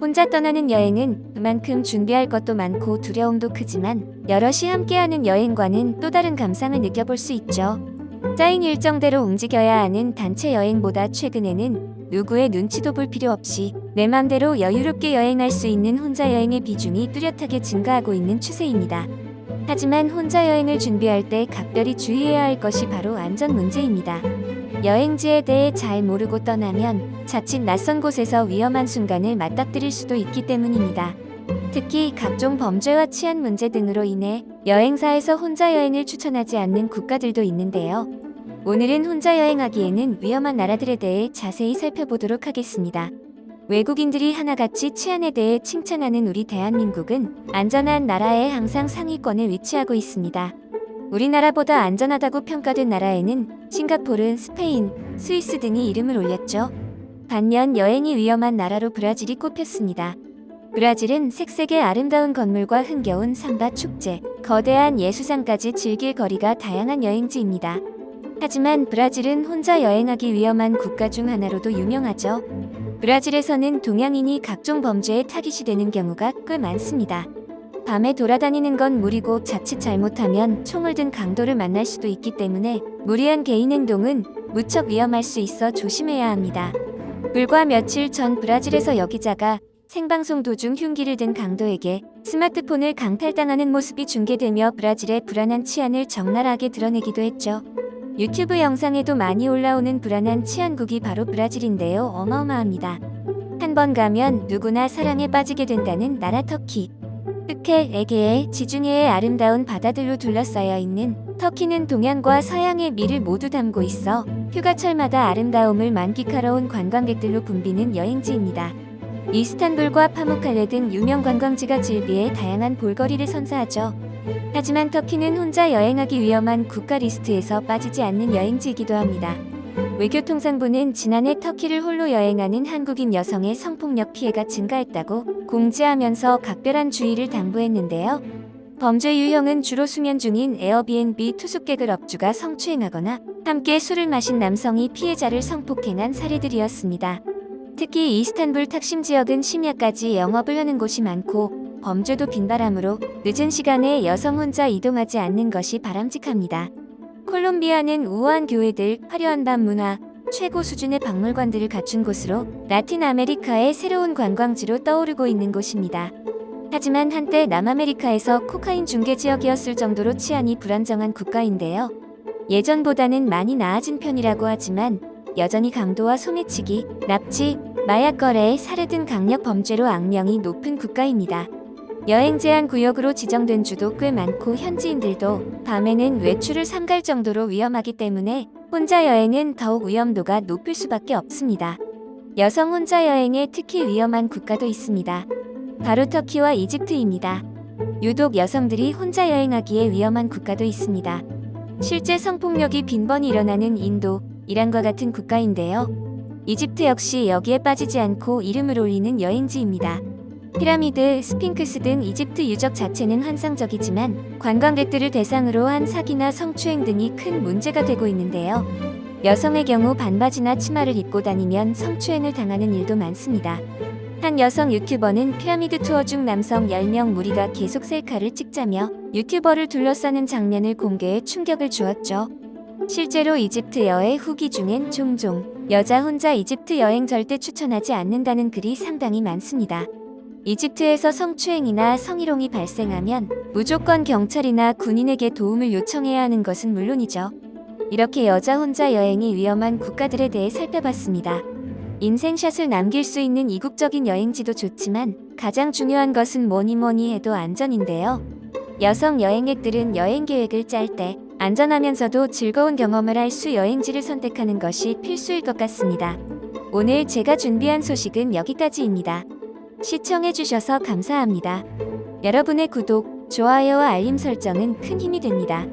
혼자 떠나는 여행은 그만큼 준비할 것도 많고 두려움도 크지만 여럿이 함께하는 여행과는 또 다른 감상을 느껴볼 수 있죠. 짜인 일정대로 움직여야 하는 단체 여행보다 최근에는 누구의 눈치도 볼 필요 없이 내 맘대로 여유롭게 여행할 수 있는 혼자 여행의 비중이 뚜렷하게 증가하고 있는 추세입니다. 하지만 혼자 여행을 준비할 때 각별히 주의해야 할 것이 바로 안전 문제입니다. 여행지에 대해 잘 모르고 떠나면 자칫 낯선 곳에서 위험한 순간을 맞닥뜨릴 수도 있기 때문입니다. 특히 각종 범죄와 치안 문제 등으로 인해 여행사에서 혼자 여행을 추천하지 않는 국가들도 있는데요. 오늘은 혼자 여행하기에는 위험한 나라들에 대해 자세히 살펴보도록 하겠습니다. 외국인들이 하나같이 치안에 대해 칭찬하는 우리 대한민국은 안전한 나라에 항상 상위권에 위치하고 있습니다. 우리나라보다 안전하다고 평가된 나라에는 싱가포르, 스페인, 스위스 등이 이름을 올렸죠. 반면 여행이 위험한 나라로 브라질이 꼽혔습니다. 브라질은 색색의 아름다운 건물과 흥겨운 삼바 축제, 거대한 예수상까지 즐길 거리가 다양한 여행지입니다. 하지만 브라질은 혼자 여행하기 위험한 국가 중 하나로도 유명하죠. 브라질에서는 동양인이 각종 범죄에 타깃이 되는 경우가 꽤 많습니다. 밤에 돌아다니는 건 무리고 자칫 잘못하면 총을 든 강도를 만날 수도 있기 때문에 무리한 개인 행동은 무척 위험할 수 있어 조심해야 합니다. 불과 며칠 전 브라질에서 여기자가 생방송 도중 흉기를 든 강도에게 스마트폰을 강탈당하는 모습이 중계되며 브라질의 불안한 치안을 적나라하게 드러내기도 했죠. 유튜브 영상에도 많이 올라오는 불안한 치안국이 바로 브라질인데요. 어마어마합니다. 한 번 가면 누구나 사랑에 빠지게 된다는 나라 터키. 흑해, 에게해, 지중해의 아름다운 바다들로 둘러싸여 있는 터키는 동양과 서양의 미를 모두 담고 있어 휴가철마다 아름다움을 만끽하러 온 관광객들로 붐비는 여행지입니다. 이스탄불과 파무칼레 등 유명 관광지가 즐비해 다양한 볼거리를 선사하죠. 하지만 터키는 혼자 여행하기 위험한 국가 리스트에서 빠지지 않는 여행지이기도 합니다. 외교통상부는 지난해 터키를 홀로 여행하는 한국인 여성의 성폭력 피해가 증가했다고 공지하면서 각별한 주의를 당부했는데요. 범죄 유형은 주로 수면 중인 에어비앤비 투숙객을 업주가 성추행하거나 함께 술을 마신 남성이 피해자를 성폭행한 사례들이었습니다. 특히 이스탄불 탁심 지역은 심야까지 영업을 하는 곳이 많고 범죄도 빈발하므로 늦은 시간에 여성 혼자 이동하지 않는 것이 바람직합니다. 콜롬비아는 우아한 교회들, 화려한 밤 문화, 최고 수준의 박물관들을 갖춘 곳으로 라틴 아메리카의 새로운 관광지로 떠오르고 있는 곳입니다. 하지만 한때 남아메리카에서 코카인 중개 지역이었을 정도로 치안이 불안정한 국가인데요. 예전보다는 많이 나아진 편이라고 하지만 여전히 강도와 소매치기, 납치, 마약 거래, 살해 등 강력 범죄로 악명이 높은 국가입니다. 여행 제한 구역으로 지정된 주도 꽤 많고 현지인들도 밤에는 외출을 삼갈 정도로 위험하기 때문에 혼자 여행은 더욱 위험도가 높을 수밖에 없습니다. 여성 혼자 여행에 특히 위험한 국가도 있습니다. 바로 터키와 이집트입니다. 유독 여성들이 혼자 여행하기에 위험한 국가도 있습니다. 실제 성폭력이 빈번히 일어나는 인도, 이란과 같은 국가인데요. 이집트 역시 여기에 빠지지 않고 이름을 올리는 여행지입니다. 피라미드, 스핑크스 등 이집트 유적 자체는 환상적이지만 관광객들을 대상으로 한 사기나 성추행 등이 큰 문제가 되고 있는데요. 여성의 경우 반바지나 치마를 입고 다니면 성추행을 당하는 일도 많습니다. 한 여성 유튜버는 피라미드 투어 중 남성 10명 무리가 계속 셀카를 찍자며 유튜버를 둘러싸는 장면을 공개해 충격을 주었죠. 실제로 이집트 여행 후기 중엔 종종 여자 혼자 이집트 여행 절대 추천하지 않는다는 글이 상당히 많습니다. 이집트에서 성추행이나 성희롱이 발생하면 무조건 경찰이나 군인에게 도움을 요청해야 하는 것은 물론이죠. 이렇게 여자 혼자 여행이 위험한 국가들에 대해 살펴봤습니다. 인생샷을 남길 수 있는 이국적인 여행지도 좋지만 가장 중요한 것은 뭐니 해도 안전인데요. 여성 여행객들은 여행 계획을 짤 때 안전하면서도 즐거운 경험을 할 수 여행지를 선택하는 것이 필수일 것 같습니다. 오늘 제가 준비한 소식은 여기까지입니다. 시청해주셔서 감사합니다. 여러분의 구독, 좋아요와 알림 설정은 큰 힘이 됩니다.